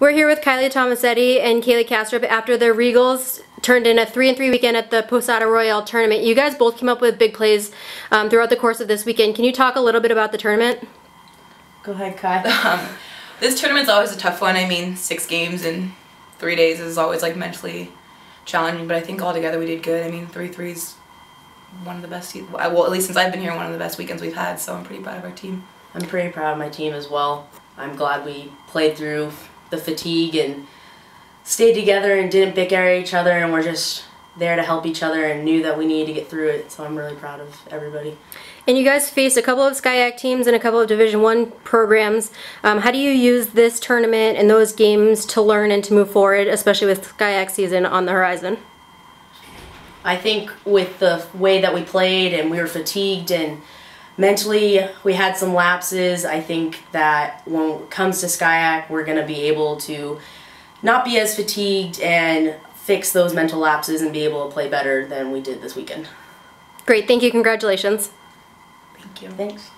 We're here with Kylie Tomasetti and Kaylee Kastrup after the Regals turned in a 3-3 weekend at the Posada Royale tournament. You guys both came up with big plays throughout the course of this weekend. Can you talk a little bit about the tournament? Go ahead, Kai. This tournament's always a tough one. I mean, 6 games in 3 days is always like mentally challenging, but I think altogether we did good. I mean, 3-3 is one of the best, well, at least since I've been here, one of the best weekends we've had, so I'm pretty proud of our team. I'm pretty proud of my team as well. I'm glad we played through the fatigue and stayed together and didn't bicker at each other, and we're just there to help each other and knew that we needed to get through it, so I'm really proud of everybody. And you guys faced a couple of SCIAC teams and a couple of Division I programs. How do you use this tournament and those games to learn and to move forward, especially with SCIAC season on the horizon? I think with the way that we played and we were fatigued and mentally we had some lapses, I think that when it comes to SCIAC, we're going to be able to not be as fatigued and fix those mental lapses and be able to play better than we did this weekend. Great, thank you, congratulations. Thank you. Thanks.